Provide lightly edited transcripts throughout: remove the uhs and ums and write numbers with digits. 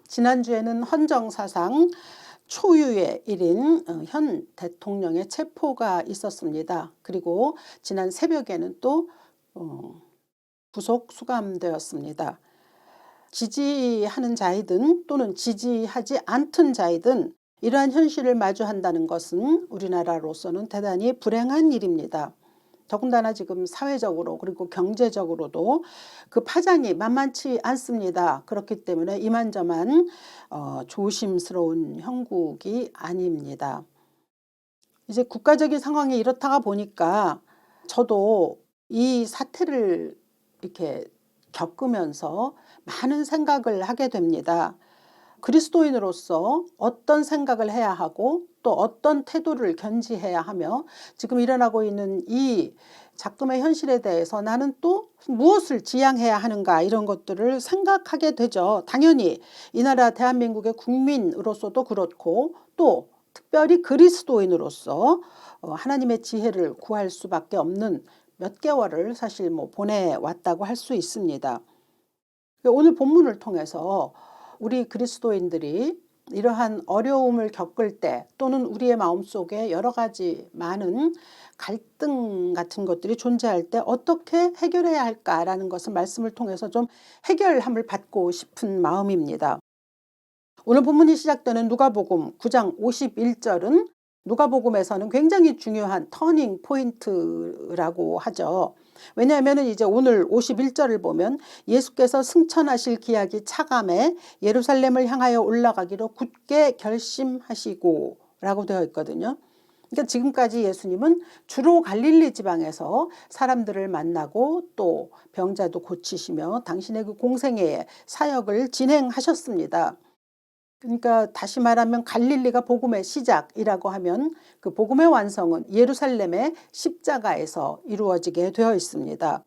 지난주에는 헌정사상 초유의 일인 현 대통령의 체포가 있었습니다. 그리고 지난 새벽에는 또 구속 수감되었습니다. 지지하는 자이든 또는 지지하지 않던 자이든 이러한 현실을 마주한다는 것은 우리나라로서는 대단히 불행한 일입니다. 더군다나 지금 사회적으로 그리고 경제적으로도 그 파장이 만만치 않습니다. 그렇기 때문에 이만저만 조심스러운 형국이 아닙니다. 이제 국가적인 상황이 이렇다가 보니까 저도 이 사태를 이렇게 겪으면서 많은 생각을 하게 됩니다. 그리스도인으로서 어떤 생각을 해야 하고 또 어떤 태도를 견지해야 하며 지금 일어나고 있는 이 작금의 현실에 대해서 나는 또 무엇을 지향해야 하는가, 이런 것들을 생각하게 되죠. 당연히 이 나라 대한민국의 국민으로서도 그렇고 또 특별히 그리스도인으로서 하나님의 지혜를 구할 수밖에 없는 몇 개월을 사실 보내왔다고 할 수 있습니다. 오늘 본문을 통해서 우리 그리스도인들이 이러한 어려움을 겪을 때 또는 우리의 마음속에 여러 가지 많은 갈등 같은 것들이 존재할 때 어떻게 해결해야 할까라는 것을 말씀을 통해서 좀 해결함을 받고 싶은 마음입니다. 오늘 본문이 시작되는 누가복음 9장 51절은 누가복음에서는 굉장히 중요한 터닝 포인트라고 하죠. 왜냐하면 이제 오늘 51절을 보면 예수께서 승천하실 기약이 차감해 예루살렘을 향하여 올라가기로 굳게 결심하시고 라고 되어 있거든요. 그러니까 지금까지 예수님은 주로 갈릴리 지방에서 사람들을 만나고 또 병자도 고치시며 당신의 그 공생애의 사역을 진행하셨습니다. 그러니까 다시 말하면 갈릴리가 복음의 시작이라고 하면 그 복음의 완성은 예루살렘의 십자가에서 이루어지게 되어 있습니다.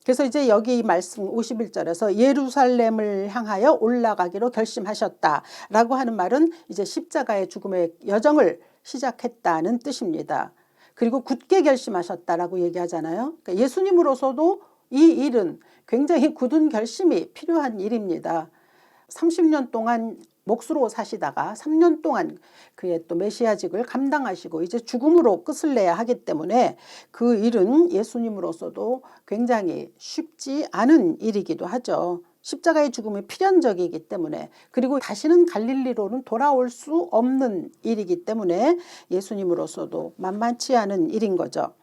그래서 이제 여기 말씀 51절에서 예루살렘을 향하여 올라가기로 결심하셨다라고 하는 말은 이제 십자가의 죽음의 여정을 시작했다는 뜻입니다. 그리고 굳게 결심하셨다라고 얘기하잖아요. 그러니까 예수님으로서도 이 일은 굉장히 굳은 결심이 필요한 일입니다. 30년 동안 몫으로 사시다가 3년 동안 그의 또 메시아직을 감당하시고 이제 죽음으로 끝을 내야 하기 때문에 그 일은 예수님으로서도 굉장히 쉽지 않은 일이기도 하죠. 십자가의 죽음이 필연적이기 때문에, 그리고 다시는 갈릴리로는 돌아올 수 없는 일이기 때문에 예수님으로서도 만만치 않은 일인 거죠.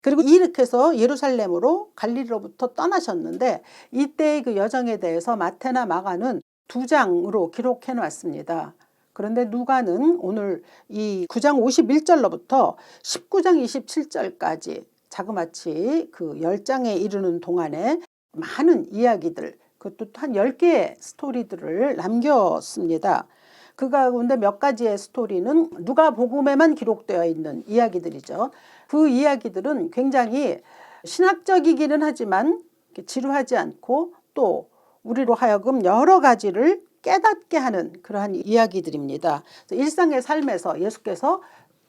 그리고 이렇게 해서 예루살렘으로 갈릴리로부터 떠나셨는데 이때의 그 여정에 대해서 마태나 마가는 2장으로 기록해 놨습니다. 그런데 누가는 오늘 이 9장 51절로부터 19장 27절까지 자그마치 그 10장에 이르는 동안에 많은 이야기들, 그것도 한 10개의 스토리들을 남겼습니다. 그 가운데 몇 가지의 스토리는 누가복음에만 기록되어 있는 이야기들이죠. 그 이야기들은 굉장히 신학적이기는 하지만 지루하지 않고 또 우리로 하여금 여러 가지를 깨닫게 하는 그러한 이야기들입니다. 일상의 삶에서 예수께서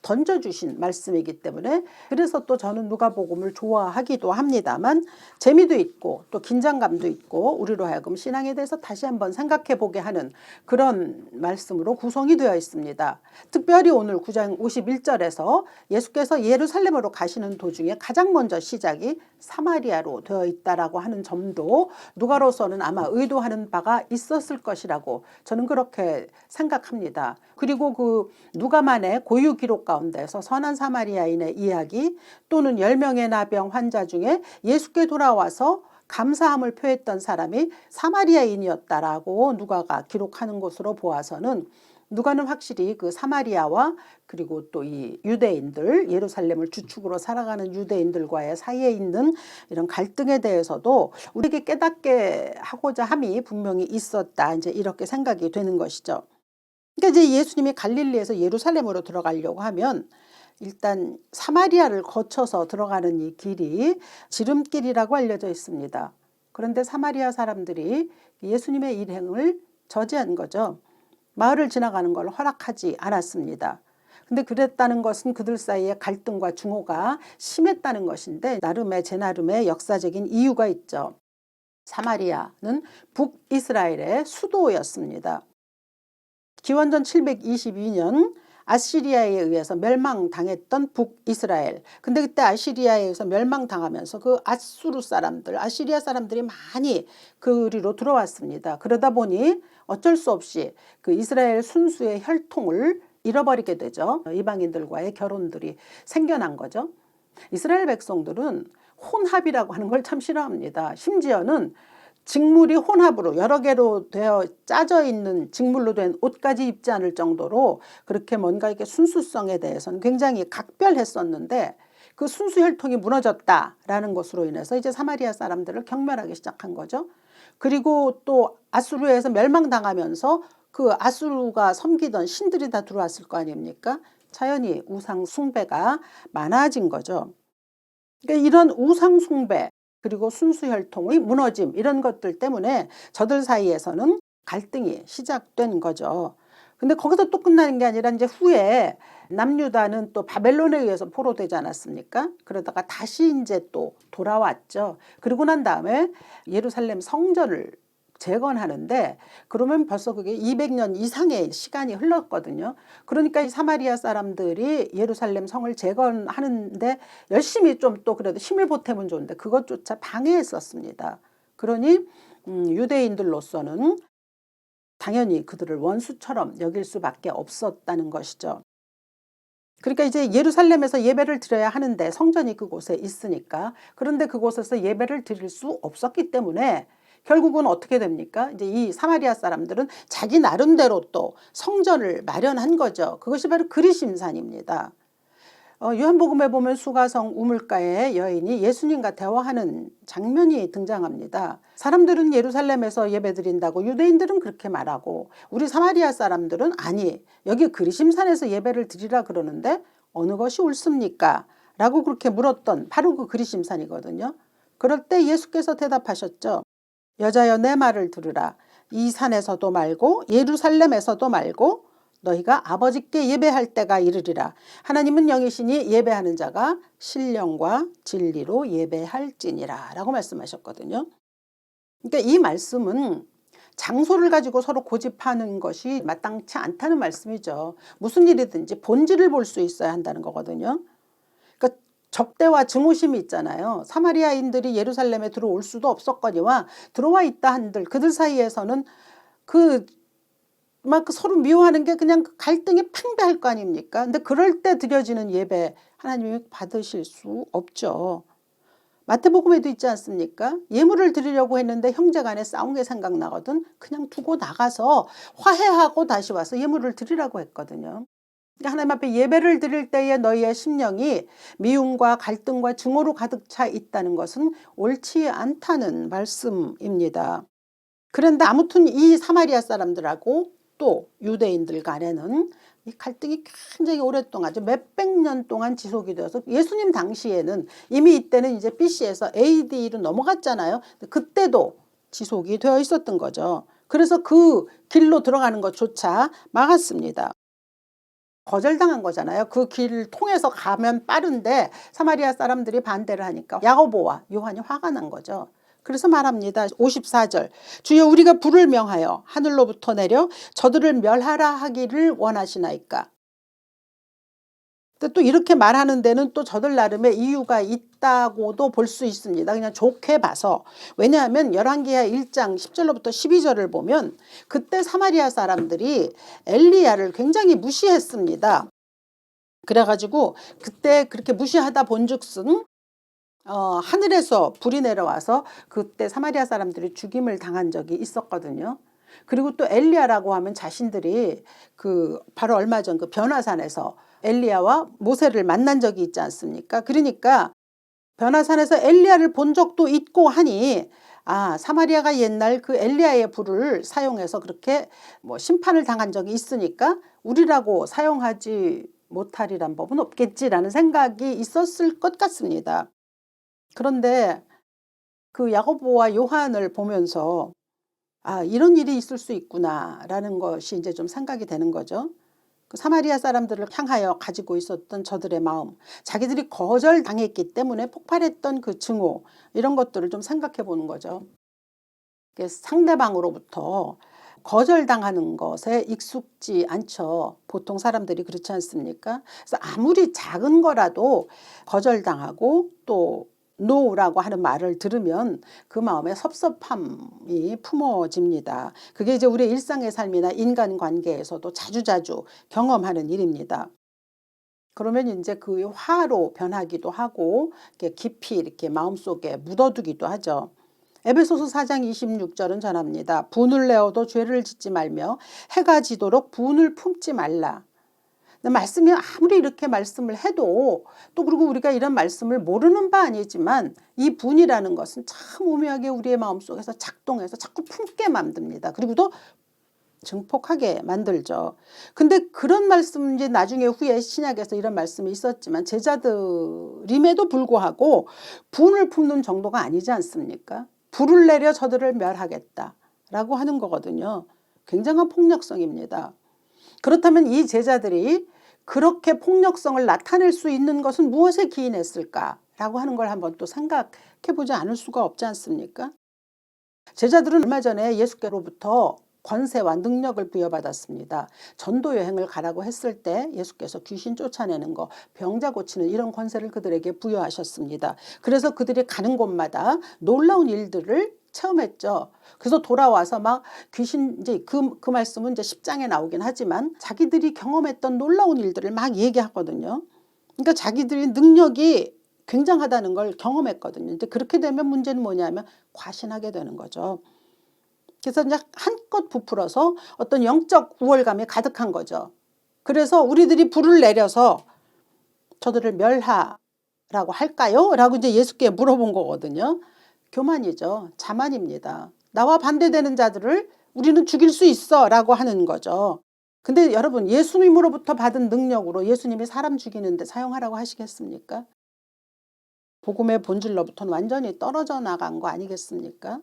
던져주신 말씀이기 때문에, 그래서 또 저는 누가복음을 좋아하기도 합니다만 재미도 있고 또 긴장감도 있고 우리로 하여금 신앙에 대해서 다시 한번 생각해 보게 하는 그런 말씀으로 구성이 되어 있습니다. 특별히 오늘 9장 51절에서 예수께서 예루살렘으로 가시는 도중에 가장 먼저 시작이 사마리아로 되어 있다라고 하는 점도 누가로서는 아마 의도하는 바가 있었을 것이라고 저는 그렇게 생각합니다. 그리고 그 누가만의 고유 기록 가운데서 선한 사마리아인의 이야기 또는 10명의 나병 환자 중에 예수께 돌아와서 감사함을 표했던 사람이 사마리아인이었다라고 누가가 기록하는 것으로 보아서는 누가는 확실히 그 사마리아와 그리고 또 이 유대인들, 예루살렘을 주축으로 살아가는 유대인들과의 사이에 있는 이런 갈등에 대해서도 우리에게 깨닫게 하고자 함이 분명히 있었다, 이제 이렇게 생각이 되는 것이죠. 그러니까 이제 예수님이 갈릴리에서 예루살렘으로 들어가려고 하면 일단 사마리아를 거쳐서 들어가는 이 길이 지름길이라고 알려져 있습니다. 그런데 사마리아 사람들이 예수님의 일행을 저지한 거죠. 마을을 지나가는 걸 허락하지 않았습니다. 근데 그랬다는 것은 그들 사이의 갈등과 증오가 심했다는 것인데 제 나름의 역사적인 이유가 있죠. 사마리아는 북이스라엘의 수도였습니다. 기원전 722년 아시리아에 의해서 멸망당했던 북이스라엘. 근데 그때 아시리아에 의해서 멸망당하면서 그 아수르 사람들, 아시리아 사람들이 많이 그리로 들어왔습니다. 그러다 보니 어쩔 수 없이 그 이스라엘 순수의 혈통을 잃어버리게 되죠. 이방인들과의 결혼들이 생겨난 거죠. 이스라엘 백성들은 혼합이라고 하는 걸 참 싫어합니다. 심지어는 직물이 혼합으로 여러 개로 되어 짜져 있는 직물로 된 옷까지 입지 않을 정도로 그렇게 뭔가 이렇게 순수성에 대해서는 굉장히 각별했었는데 그 순수 혈통이 무너졌다라는 것으로 인해서 이제 사마리아 사람들을 경멸하기 시작한 거죠. 그리고 또 아수르에서 멸망당하면서 그 아수르가 섬기던 신들이 다 들어왔을 거 아닙니까? 자연히 우상 숭배가 많아진 거죠. 그러니까 이런 우상 숭배 그리고 순수 혈통의 무너짐 이런 것들 때문에 저들 사이에서는 갈등이 시작된 거죠. 근데 거기서 또 끝나는 게 아니라 이제 후에 남유다는 또 바벨론에 의해서 포로되지 않았습니까? 그러다가 다시 이제 또 돌아왔죠. 그러고 난 다음에 예루살렘 성전을 재건하는데 그러면 벌써 그게 200년 이상의 시간이 흘렀거든요. 그러니까 이 사마리아 사람들이 예루살렘 성을 재건하는데 열심히 좀 또 그래도 힘을 보태면 좋은데 그것조차 방해했었습니다. 그러니 유대인들로서는 당연히 그들을 원수처럼 여길 수밖에 없었다는 것이죠. 그러니까 이제 예루살렘에서 예배를 드려야 하는데 성전이 그곳에 있으니까 그런데 그곳에서 예배를 드릴 수 없었기 때문에 결국은 어떻게 됩니까? 이제 이 사마리아 사람들은 자기 나름대로 또 성전을 마련한 거죠. 그것이 바로 그리심산입니다. 요한복음에 보면 수가성 우물가에 여인이 예수님과 대화하는 장면이 등장합니다. 사람들은 예루살렘에서 예배드린다고 유대인들은 그렇게 말하고 우리 사마리아 사람들은 아니 여기 그리심산에서 예배를 드리라 그러는데 어느 것이 옳습니까? 라고 그렇게 물었던 바로 그 그리심산이거든요. 그럴 때 예수께서 대답하셨죠. 여자여 내 말을 들으라. 이 산에서도 말고 예루살렘에서도 말고 너희가 아버지께 예배할 때가 이르리라. 하나님은 영이시니 예배하는 자가 신령과 진리로 예배할지니라 라고 말씀하셨거든요. 그러니까 이 말씀은 장소를 가지고 서로 고집하는 것이 마땅치 않다는 말씀이죠. 무슨 일이든지 본질을 볼 수 있어야 한다는 거거든요. 그러니까 적대와 증오심이 있잖아요. 사마리아인들이 예루살렘에 들어올 수도 없었거니와 들어와 있다 한들 그들 사이에서는 막 서로 미워하는 게 그냥 갈등이 팽배할 거 아닙니까? 근데 그럴 때 드려지는 예배 하나님이 받으실 수 없죠. 마태복음에도 있지 않습니까? 예물을 드리려고 했는데 형제간에 싸운 게 생각나거든. 그냥 두고 나가서 화해하고 다시 와서 예물을 드리라고 했거든요. 그러니까 하나님 앞에 예배를 드릴 때에 너희의 심령이 미움과 갈등과 증오로 가득 차 있다는 것은 옳지 않다는 말씀입니다. 그런데 아무튼 이 사마리아 사람들하고 또 유대인들 간에는 이 갈등이 굉장히 오랫동안 몇백 년 동안 지속이 되어서 예수님 당시에는 이미 이때는 이제 BC에서 AD로 넘어갔잖아요. 그때도 지속이 되어 있었던 거죠. 그래서 그 길로 들어가는 것조차 막았습니다. 거절당한 거잖아요. 그 길을 통해서 가면 빠른데 사마리아 사람들이 반대를 하니까 야고보와 요한이 화가 난 거죠. 그래서 말합니다. 54절 주여 우리가 불을 명하여 하늘로부터 내려 저들을 멸하라 하기를 원하시나이까. 근데 또 이렇게 말하는 데는 또 저들 나름의 이유가 있다고도 볼 수 있습니다. 그냥 좋게 봐서. 왜냐하면 열왕기하 1장 10절로부터 12절을 보면 그때 사마리아 사람들이 엘리야를 굉장히 무시했습니다. 그래가지고 그때 그렇게 무시하다 본즉슨 하늘에서 불이 내려와서 그때 사마리아 사람들이 죽임을 당한 적이 있었거든요. 그리고 또 엘리야라고 하면 자신들이 바로 얼마 전 그 변화산에서 엘리야와 모세를 만난 적이 있지 않습니까? 그러니까 변화산에서 엘리야를 본 적도 있고 하니 사마리아가 옛날 그 엘리야의 불을 사용해서 그렇게 심판을 당한 적이 있으니까 우리라고 사용하지 못하리란 법은 없겠지라는 생각이 있었을 것 같습니다. 그런데 그 야고보와 요한을 보면서 이런 일이 있을 수 있구나라는 것이 이제 좀 생각이 되는 거죠. 그 사마리아 사람들을 향하여 가지고 있었던 저들의 마음, 자기들이 거절당했기 때문에 폭발했던 그 증오 이런 것들을 좀 생각해 보는 거죠. 상대방으로부터 거절당하는 것에 익숙지 않죠. 보통 사람들이 그렇지 않습니까? 그래서 아무리 작은 거라도 거절당하고 또 노라고 하는 말을 들으면 그 마음에 섭섭함이 품어집니다. 그게 이제 우리 일상의 삶이나 인간관계에서도 자주자주 경험하는 일입니다. 그러면 이제 그 화로 변하기도 하고 이렇게 깊이 이렇게 마음속에 묻어두기도 하죠. 에베소서 4장 26절은 전합니다. 분을 내어도 죄를 짓지 말며 해가 지도록 분을 품지 말라. 근데 말씀이 아무리 이렇게 말씀을 해도 또 그리고 우리가 이런 말씀을 모르는 바 아니지만 이 분이라는 것은 참 오묘하게 우리의 마음속에서 작동해서 자꾸 품게 만듭니다. 그리고 또 증폭하게 만들죠. 근데 그런 말씀 이제 나중에 후에 신약에서 이런 말씀이 있었지만 제자들임에도 불구하고 분을 품는 정도가 아니지 않습니까? 불을 내려 저들을 멸하겠다라고 하는 거거든요. 굉장한 폭력성입니다. 그렇다면 이 제자들이 그렇게 폭력성을 나타낼 수 있는 것은 무엇에 기인했을까라고 하는 걸 한번 또 생각해 보지 않을 수가 없지 않습니까? 제자들은 얼마 전에 예수께로부터 권세와 능력을 부여받았습니다. 전도 여행을 가라고 했을 때 예수께서 귀신 쫓아내는 거, 병자 고치는 이런 권세를 그들에게 부여하셨습니다. 그래서 그들이 가는 곳마다 놀라운 일들을 체험했죠. 그래서 돌아와서 막 귀신 이제 그 말씀은 이제 10장에 나오긴 하지만 자기들이 경험했던 놀라운 일들을 막 얘기하거든요. 그러니까 자기들이 능력이 굉장하다는 걸 경험했거든요. 이제 그렇게 되면 문제는 뭐냐면 과신하게 되는 거죠. 그래서 이제 한껏 부풀어서 어떤 영적 우월감이 가득한 거죠. 그래서 우리들이 불을 내려서 저들을 멸하라고 할까요? 라고 이제 예수께 물어본 거거든요. 교만이죠. 자만입니다. 나와 반대되는 자들을 우리는 죽일 수 있어 라고 하는 거죠. 근데 여러분 예수님으로부터 받은 능력으로 예수님이 사람 죽이는데 사용하라고 하시겠습니까? 복음의 본질로부터는 완전히 떨어져 나간 거 아니겠습니까?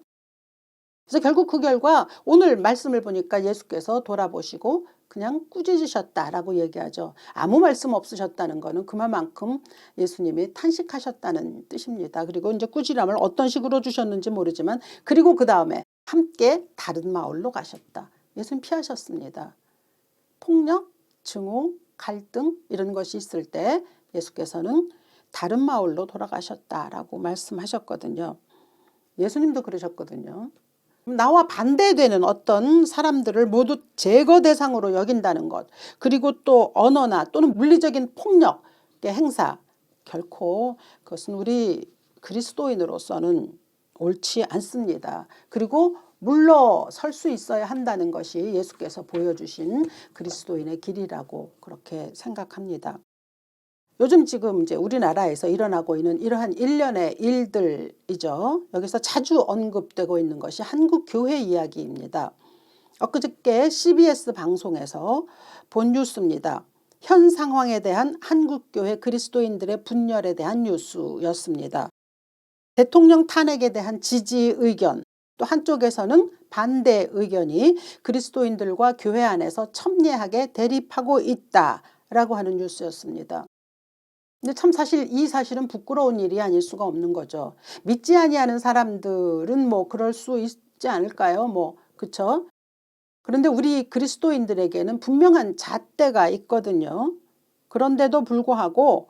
그래서 결국 그 결과 오늘 말씀을 보니까 예수께서 돌아보시고 그냥 꾸짖으셨다라고 얘기하죠. 아무 말씀 없으셨다는 거는 그만큼 예수님이 탄식하셨다는 뜻입니다. 그리고 이제 꾸지람을 어떤 식으로 주셨는지 모르지만 그리고 그 다음에 함께 다른 마을로 가셨다. 예수님 피하셨습니다. 폭력, 증오, 갈등 이런 것이 있을 때 예수께서는 다른 마을로 돌아가셨다라고 말씀하셨거든요. 예수님도 그러셨거든요. 나와 반대되는 어떤 사람들을 모두 제거 대상으로 여긴다는 것, 그리고 또 언어나 또는 물리적인 폭력의 행사, 결코 그것은 우리 그리스도인으로서는 옳지 않습니다. 그리고 물러설 수 있어야 한다는 것이 예수께서 보여주신 그리스도인의 길이라고 그렇게 생각합니다. 요즘 지금 이제 우리나라에서 일어나고 있는 이러한 일련의 일들이죠. 여기서 자주 언급되고 있는 것이 한국 교회 이야기입니다. 엊그저께 CBS 방송에서 본 뉴스입니다. 현 상황에 대한 한국 교회 그리스도인들의 분열에 대한 뉴스였습니다. 대통령 탄핵에 대한 지지 의견, 또 한쪽에서는 반대 의견이 그리스도인들과 교회 안에서 첨예하게 대립하고 있다라고 하는 뉴스였습니다. 근데 참 사실 이 사실은 부끄러운 일이 아닐 수가 없는 거죠. 믿지 아니하는 사람들은 뭐 그럴 수 있지 않을까요? 뭐 그렇죠? 그런데 우리 그리스도인들에게는 분명한 잣대가 있거든요. 그런데도 불구하고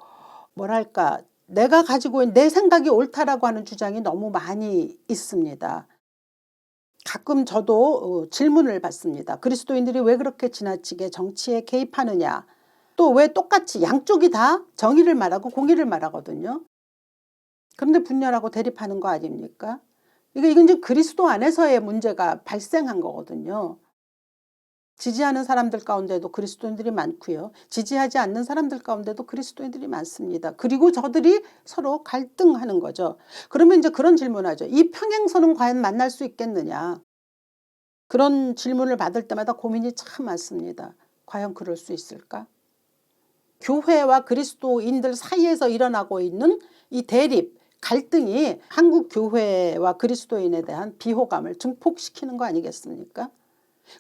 뭐랄까 내가 가지고 있는 내 생각이 옳다라고 하는 주장이 너무 많이 있습니다. 가끔 저도 질문을 받습니다. 그리스도인들이 왜 그렇게 지나치게 정치에 개입하느냐. 또 왜 똑같이 양쪽이 다 정의를 말하고 공의를 말하거든요. 그런데 분열하고 대립하는 거 아닙니까? 이건 이제 그리스도 안에서의 문제가 발생한 거거든요. 지지하는 사람들 가운데도 그리스도인들이 많고요. 지지하지 않는 사람들 가운데도 그리스도인들이 많습니다. 그리고 저들이 서로 갈등하는 거죠. 그러면 이제 그런 질문하죠. 이 평행선은 과연 만날 수 있겠느냐. 그런 질문을 받을 때마다 고민이 참 많습니다. 과연 그럴 수 있을까? 교회와 그리스도인들 사이에서 일어나고 있는 이 대립, 갈등이 한국 교회와 그리스도인에 대한 비호감을 증폭시키는 거 아니겠습니까?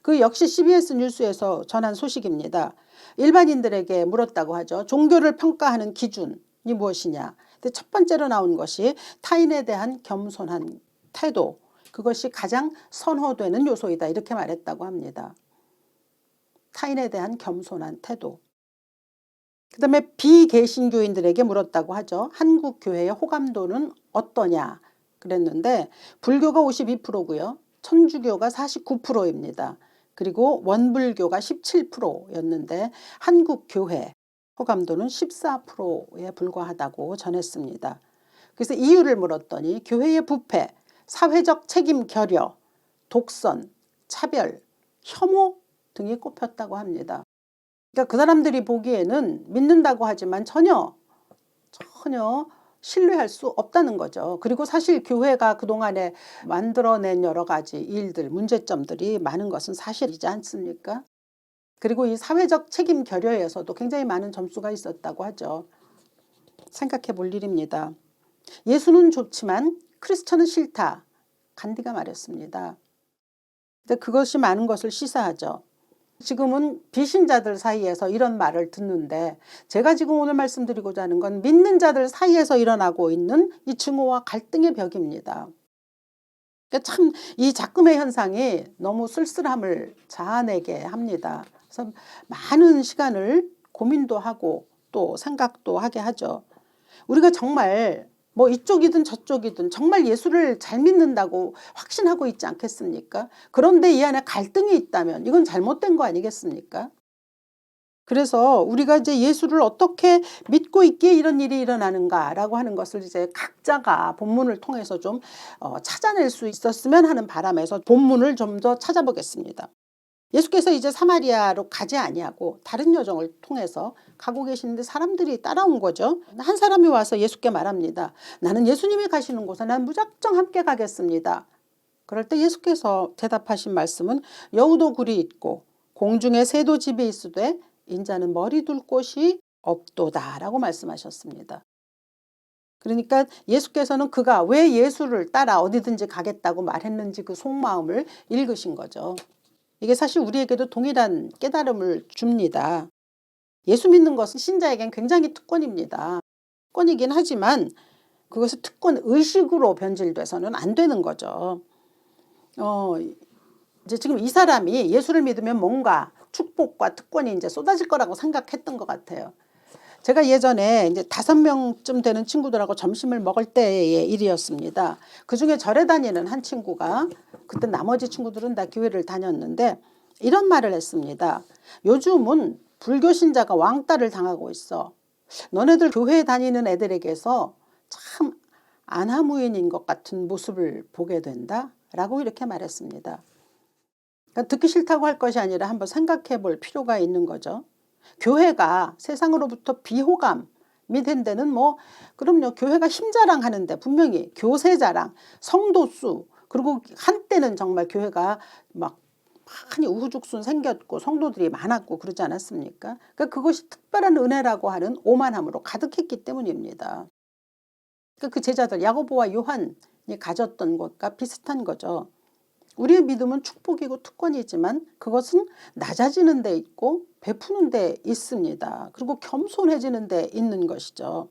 그 역시 CBS 뉴스에서 전한 소식입니다. 일반인들에게 물었다고 하죠. 종교를 평가하는 기준이 무엇이냐. 근데 첫 번째로 나온 것이 타인에 대한 겸손한 태도, 그것이 가장 선호되는 요소이다 이렇게 말했다고 합니다. 타인에 대한 겸손한 태도. 그 다음에 비개신교인들에게 물었다고 하죠. 한국 교회의 호감도는 어떠냐 그랬는데 불교가 52%고요. 천주교가 49%입니다. 그리고 원불교가 17%였는데 한국 교회 호감도는 14%에 불과하다고 전했습니다. 그래서 이유를 물었더니 교회의 부패, 사회적 책임 결여, 독선, 차별, 혐오 등이 꼽혔다고 합니다. 그러니까 그 사람들이 보기에는 믿는다고 하지만 전혀 신뢰할 수 없다는 거죠. 그리고 사실 교회가 그동안에 만들어낸 여러 가지 일들, 문제점들이 많은 것은 사실이지 않습니까? 그리고 이 사회적 책임 결여에서도 굉장히 많은 점수가 있었다고 하죠. 생각해 볼 일입니다. 예수는 좋지만 크리스천은 싫다. 간디가 말했습니다. 근데 그것이 많은 것을 시사하죠. 지금은 비신자들 사이에서 이런 말을 듣는데 제가 지금 오늘 말씀드리고자 하는 건 믿는 자들 사이에서 일어나고 있는 이 증오와 갈등의 벽입니다. 그러니까 참 이 작금의 현상이 너무 쓸쓸함을 자아내게 합니다. 그래서 많은 시간을 고민도 하고 또 생각도 하게 하죠. 우리가 정말 뭐 이쪽이든 저쪽이든 정말 예수를 잘 믿는다고 확신하고 있지 않겠습니까? 그런데 이 안에 갈등이 있다면 이건 잘못된 거 아니겠습니까? 그래서 우리가 이제 예수를 어떻게 믿고 있기에 이런 일이 일어나는가라고 하는 것을 이제 각자가 본문을 통해서 좀 찾아낼 수 있었으면 하는 바람에서 본문을 좀 더 찾아보겠습니다. 예수께서 이제 사마리아로 가지 아니하고 다른 여정을 통해서 가고 계시는데 사람들이 따라온 거죠. 한 사람이 와서 예수께 말합니다. 나는 예수님이 가시는 곳에 난 무작정 함께 가겠습니다. 그럴 때 예수께서 대답하신 말씀은 여우도 굴이 있고 공중에 새도 집이 있으되 인자는 머리 둘 곳이 없도다 라고 말씀하셨습니다. 그러니까 예수께서는 그가 왜 예수를 따라 어디든지 가겠다고 말했는지 그 속마음을 읽으신 거죠. 이게 사실 우리에게도 동일한 깨달음을 줍니다. 예수 믿는 것은 신자에겐 굉장히 특권입니다. 특권이긴 하지만 그것이 특권 의식으로 변질돼서는 안 되는 거죠. 이제 지금 이 사람이 예수를 믿으면 뭔가 축복과 특권이 이제 쏟아질 거라고 생각했던 것 같아요. 제가 예전에 이제 5명쯤 되는 친구들하고 점심을 먹을 때의 일이었습니다. 그중에 절에 다니는 한 친구가 그때 나머지 친구들은 다 교회를 다녔는데 이런 말을 했습니다. 요즘은 불교 신자가 왕따를 당하고 있어. 너네들 교회에 다니는 애들에게서 참 안하무인인 것 같은 모습을 보게 된다 라고 이렇게 말했습니다. 그러니까 듣기 싫다고 할 것이 아니라 한번 생각해 볼 필요가 있는 거죠. 교회가 세상으로부터 비호감이 된 데는 뭐 그럼요. 교회가 힘자랑하는데 분명히 교세자랑, 성도수 그리고 한때는 정말 교회가 막 많이 우후죽순 생겼고 성도들이 많았고 그러지 않았습니까? 그러니까 그것이 특별한 은혜라고 하는 오만함으로 가득했기 때문입니다. 그러니까 그 제자들 야고보와 요한이 가졌던 것과 비슷한 거죠. 우리의 믿음은 축복이고 특권이지만 그것은 낮아지는 데 있고 베푸는 데 있습니다. 그리고 겸손해지는 데 있는 것이죠.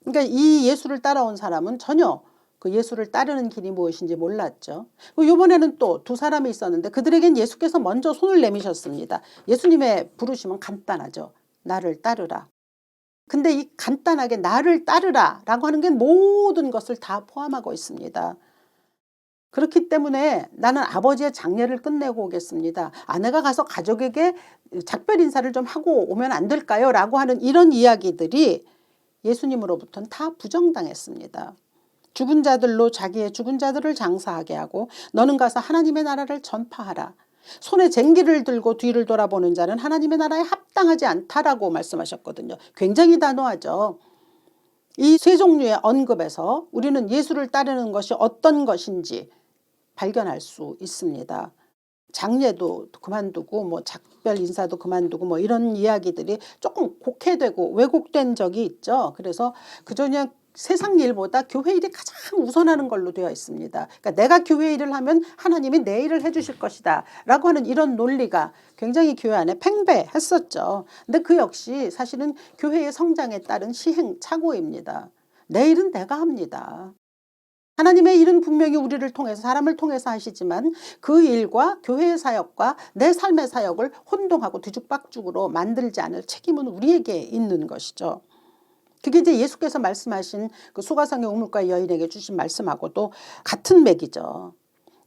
그러니까 이 예수를 따라온 사람은 전혀 그 예수를 따르는 길이 무엇인지 몰랐죠. 이번에는 또 2사람이 있었는데 그들에겐 예수께서 먼저 손을 내미셨습니다. 예수님의 부르심은 간단하죠. 나를 따르라. 근데 이 간단하게 나를 따르라 라고 하는 게 모든 것을 다 포함하고 있습니다. 그렇기 때문에 나는 아버지의 장례를 끝내고 오겠습니다. 아내가 가서 가족에게 작별 인사를 좀 하고 오면 안 될까요? 라고 하는 이런 이야기들이 예수님으로부터는 다 부정당했습니다. 죽은 자들로 자기의 죽은 자들을 장사하게 하고 너는 가서 하나님의 나라를 전파하라. 손에 쟁기를 들고 뒤를 돌아보는 자는 하나님의 나라에 합당하지 않다라고 말씀하셨거든요. 굉장히 단호하죠. 이 세 종류의 언급에서 우리는 예수를 따르는 것이 어떤 것인지 발견할 수 있습니다. 장례도 그만두고 뭐 작별 인사도 그만두고 뭐 이런 이야기들이 조금 곡해되고 왜곡된 적이 있죠. 그래서 그저 그냥 세상 일보다 교회 일이 가장 우선하는 걸로 되어 있습니다. 그러니까 내가 교회 일을 하면 하나님이 내 일을 해주실 것이다 라고 하는 이런 논리가 굉장히 교회 안에 팽배했었죠. 근데 그 역시 사실은 교회의 성장에 따른 시행착오입니다. 내 일은 내가 합니다. 하나님의 일은 분명히 우리를 통해서 사람을 통해서 하시지만 그 일과 교회의 사역과 내 삶의 사역을 혼동하고 뒤죽박죽으로 만들지 않을 책임은 우리에게 있는 것이죠. 그게 이제 예수께서 말씀하신 그 수가성의 우물가 여인에게 주신 말씀하고도 같은 맥이죠.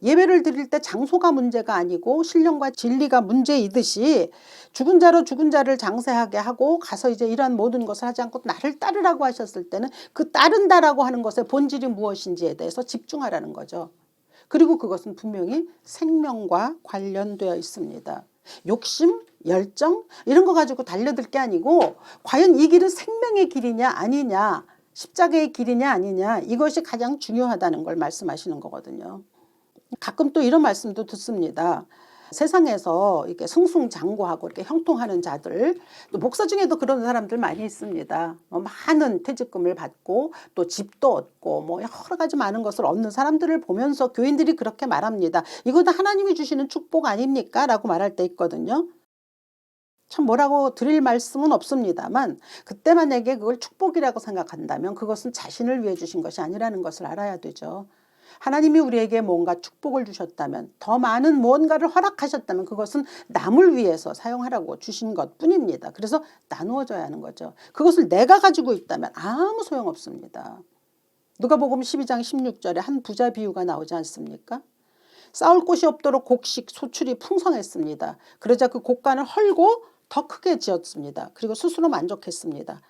예배를 드릴 때 장소가 문제가 아니고 신령과 진리가 문제이듯이 죽은 자로 죽은 자를 장세하게 하고 가서 이제 이러한 모든 것을 하지 않고 나를 따르라고 하셨을 때는 그 따른다라고 하는 것의 본질이 무엇인지에 대해서 집중하라는 거죠. 그리고 그것은 분명히 생명과 관련되어 있습니다. 욕심, 열정 이런 거 가지고 달려들 게 아니고 과연 이 길은 생명의 길이냐 아니냐, 십자가의 길이냐 아니냐, 이것이 가장 중요하다는 걸 말씀하시는 거거든요. 가끔 또 이런 말씀도 듣습니다. 세상에서 이렇게 승승장구하고 이렇게 형통하는 자들, 또 목사 중에도 그런 사람들 많이 있습니다. 많은 퇴직금을 받고 또 집도 얻고 뭐 여러 가지 많은 것을 얻는 사람들을 보면서 교인들이 그렇게 말합니다. 이거 다 하나님이 주시는 축복 아닙니까? 라고 말할 때 있거든요. 참 뭐라고 드릴 말씀은 없습니다만 그때 만약에 그걸 축복이라고 생각한다면 그것은 자신을 위해 주신 것이 아니라는 것을 알아야 되죠. 하나님이 우리에게 뭔가 축복을 주셨다면, 더 많은 무언가를 허락하셨다면 그것은 남을 위해서 사용하라고 주신 것뿐입니다. 그래서 나누어져야 하는 거죠. 그것을 내가 가지고 있다면 아무 소용없습니다. 누가복음 12장 16절에 한 부자 비유가 나오지 않습니까? 쌓을 곳이 없도록 곡식 소출이 풍성했습니다. 그러자 그 곡간을 헐고 더 크게 지었습니다. 그리고 스스로 만족했습니다.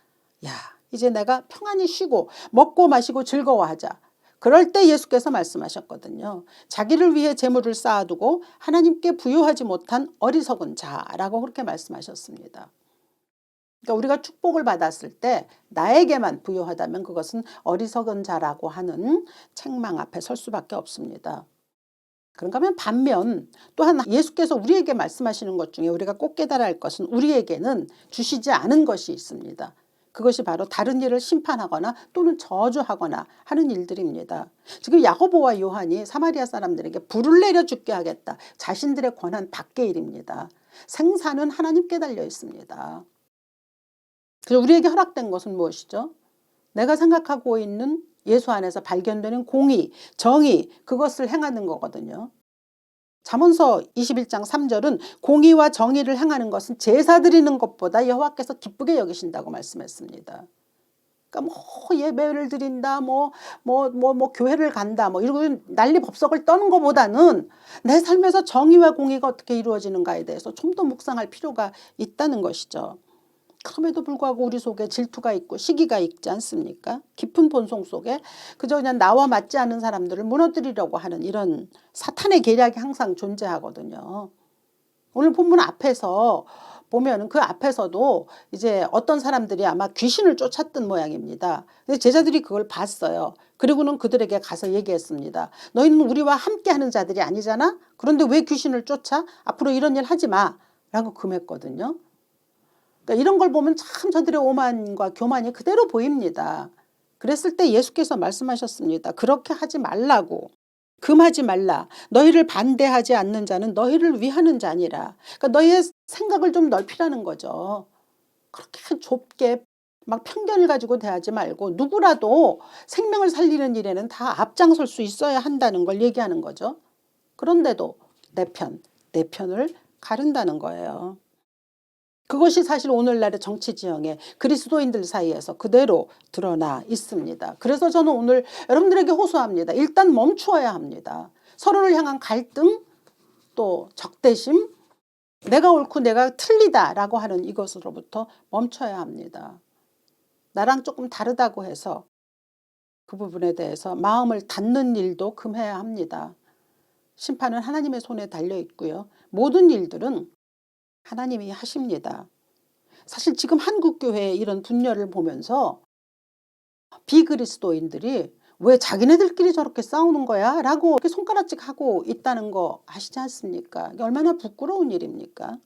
야, 이제 내가 평안히 쉬고 먹고 마시고 즐거워하자. 그럴 때 예수께서 말씀하셨거든요. 자기를 위해 재물을 쌓아두고 하나님께 부여하지 못한 어리석은 자라고 그렇게 말씀하셨습니다. 그러니까 우리가 축복을 받았을 때 나에게만 부여하다면 그것은 어리석은 자라고 하는 책망 앞에 설 수밖에 없습니다. 그런가 하면 반면 또한 예수께서 우리에게 말씀하시는 것 중에 우리가 꼭 깨달아야 할 것은 우리에게는 주시지 않은 것이 있습니다. 그것이 바로 다른 일을 심판하거나 또는 저주하거나 하는 일들입니다. 지금 야고보와 요한이 사마리아 사람들에게 불을 내려 죽게 하겠다. 자신들의 권한 밖의 일입니다. 생사는 하나님께 달려 있습니다. 그래서 우리에게 허락된 것은 무엇이죠? 내가 생각하고 있는 예수 안에서 발견되는 공의, 정의, 그것을 행하는 거거든요. 잠언서 21장 3절은 공의와 정의를 행하는 것은 제사 드리는 것보다 여호와께서 기쁘게 여기신다고 말씀했습니다. 그러니까 뭐 예배를 드린다, 교회를 간다, 이러고 난리 법석을 떠는 것보다는 내 삶에서 정의와 공의가 어떻게 이루어지는가에 대해서 좀 더 묵상할 필요가 있다는 것이죠. 그럼에도 불구하고 우리 속에 질투가 있고 시기가 있지 않습니까? 깊은 본성 속에 그저 그냥 나와 맞지 않는 사람들을 무너뜨리려고 하는 이런 사탄의 계략이 항상 존재하거든요. 오늘 본문 앞에서 보면 그 앞에서도 이제 어떤 사람들이 아마 귀신을 쫓았던 모양입니다. 근데 제자들이 그걸 봤어요. 그리고는 그들에게 가서 얘기했습니다. 너희는 우리와 함께하는 자들이 아니잖아? 그런데 왜 귀신을 쫓아? 앞으로 이런 일 하지 마 라고 금했거든요. 그러니까 이런 걸 보면 참 저들의 오만과 교만이 그대로 보입니다. 그랬을 때 예수께서 말씀하셨습니다. 그렇게 하지 말라고. 금하지 말라. 너희를 반대하지 않는 자는 너희를 위하는 자니라. 그러니까 너희의 생각을 좀 넓히라는 거죠. 그렇게 좁게 막 편견을 가지고 대하지 말고 누구라도 생명을 살리는 일에는 다 앞장설 수 있어야 한다는 걸 얘기하는 거죠. 그런데도 내 편을 가른다는 거예요. 그것이 사실 오늘날의 정치 지형에 그리스도인들 사이에서 그대로 드러나 있습니다. 그래서 저는 오늘 여러분들에게 호소합니다. 일단 멈추어야 합니다. 서로를 향한 갈등, 또 적대심, 내가 옳고 내가 틀리다라고 하는 이것으로부터 멈춰야 합니다. 나랑 조금 다르다고 해서 그 부분에 대해서 마음을 닫는 일도 금해야 합니다. 심판은 하나님의 손에 달려 있고요. 모든 일들은 하나님이 하십니다. 사실 지금 한국교회의 이런 분열을 보면서 비그리스도인들이 왜 자기네들끼리 저렇게 싸우는 거야? 라고 이렇게 손가락질 하고 있다는 거 아시지 않습니까? 이게 얼마나 부끄러운 일입니까?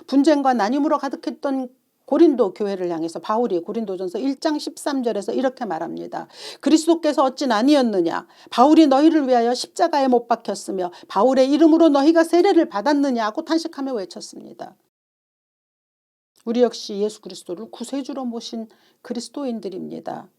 분쟁과 나뉨으로 가득했던 고린도 교회를 향해서 바울이 고린도전서 1장 13절에서 이렇게 말합니다. 그리스도께서 어찌 아니었느냐? 바울이 너희를 위하여 십자가에 못 박혔으며 바울의 이름으로 너희가 세례를 받았느냐고 탄식하며 외쳤습니다. 우리 역시 예수 그리스도를 구세주로 모신 그리스도인들입니다.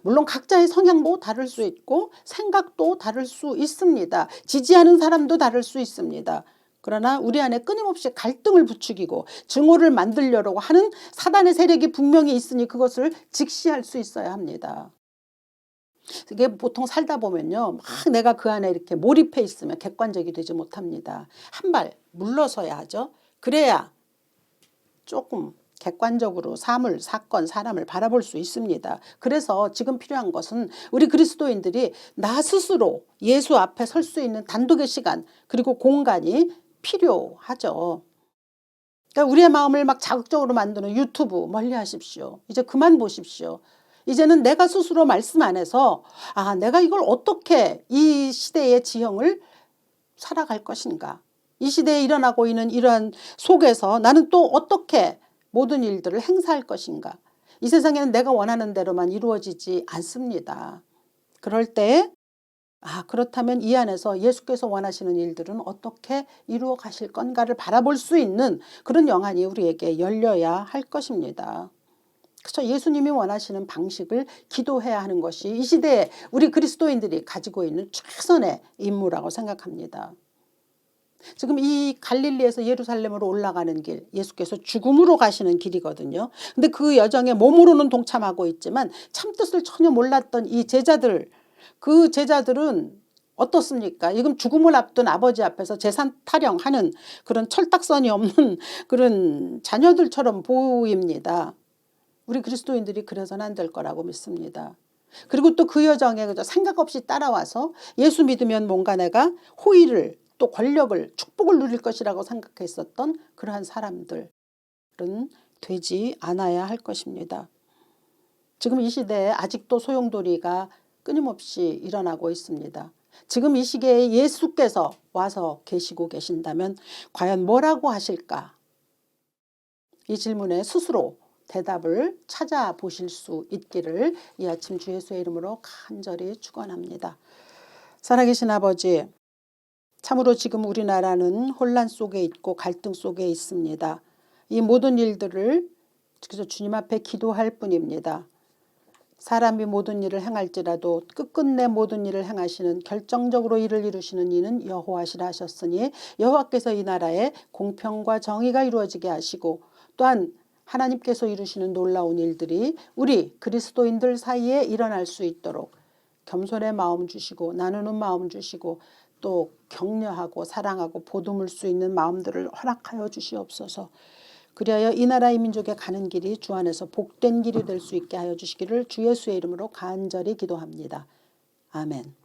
물론 각자의 성향도 다를 수 있고 생각도 다를 수 있습니다. 지지하는 사람도 다를 수 있습니다. 그러나 우리 안에 끊임없이 갈등을 부추기고 증오를 만들려고 하는 사단의 세력이 분명히 있으니 그것을 직시할 수 있어야 합니다. 이게 보통 살다 보면요, 막 내가 그 안에 이렇게 몰입해 있으면 객관적이 되지 못합니다. 한 발 물러서야 하죠. 그래야 조금 객관적으로 사물, 사건, 사람을 바라볼 수 있습니다. 그래서 지금 필요한 것은 우리 그리스도인들이 나 스스로 예수 앞에 설 수 있는 단독의 시간 그리고 공간이 필요하죠. 그러니까 우리의 마음을 막 자극적으로 만드는 유튜브 멀리 하십시오. 이제 그만 보십시오. 이제는 내가 스스로 말씀 안에서 내가 이걸 어떻게 이 시대의 지형을 살아갈 것인가. 이 시대에 일어나고 있는 이러한 속에서 나는 또 어떻게 모든 일들을 행사할 것인가. 이 세상에는 내가 원하는 대로만 이루어지지 않습니다. 그럴 때 그렇다면 이 안에서 예수께서 원하시는 일들은 어떻게 이루어 가실 건가를 바라볼 수 있는 그런 영안이 우리에게 열려야 할 것입니다. 그렇죠. 예수님이 원하시는 방식을 기도해야 하는 것이 이 시대에 우리 그리스도인들이 가지고 있는 최선의 임무라고 생각합니다. 지금 이 갈릴리에서 예루살렘으로 올라가는 길, 예수께서 죽음으로 가시는 길이거든요. 근데 그 여정에 몸으로는 동참하고 있지만 참뜻을 전혀 몰랐던 이 제자들, 그 제자들은 어떻습니까? 지금 죽음을 앞둔 아버지 앞에서 재산 타령하는 그런 철딱선이 없는 그런 자녀들처럼 보입니다. 우리 그리스도인들이 그래서는 안 될 거라고 믿습니다. 그리고 또 그 여정에 그저 생각 없이 따라와서 예수 믿으면 뭔가 내가 호의를 또 권력을 축복을 누릴 것이라고 생각했었던 그러한 사람들은 되지 않아야 할 것입니다. 지금 이 시대에 아직도 소용돌이가 끊임없이 일어나고 있습니다. 지금 이 시기에 예수께서 와서 계시고 계신다면 과연 뭐라고 하실까? 이 질문에 스스로 대답을 찾아보실 수 있기를 이 아침 주 예수의 이름으로 간절히 축원합니다. 살아계신 아버지, 참으로 지금 우리나라는 혼란 속에 있고 갈등 속에 있습니다. 이 모든 일들을 그래서 주님 앞에 기도할 뿐입니다. 사람이 모든 일을 행할지라도 끝끝내 모든 일을 행하시는 결정적으로 일을 이루시는 이는 여호와시라 하셨으니 여호와께서 이 나라에 공평과 정의가 이루어지게 하시고 또한 하나님께서 이루시는 놀라운 일들이 우리 그리스도인들 사이에 일어날 수 있도록 겸손의 마음 주시고 나누는 마음 주시고 또 격려하고 사랑하고 보듬을 수 있는 마음들을 허락하여 주시옵소서. 그리하여 이 나라의 민족에 가는 길이 주 안에서 복된 길이 될 수 있게 하여 주시기를 주 예수의 이름으로 간절히 기도합니다. 아멘.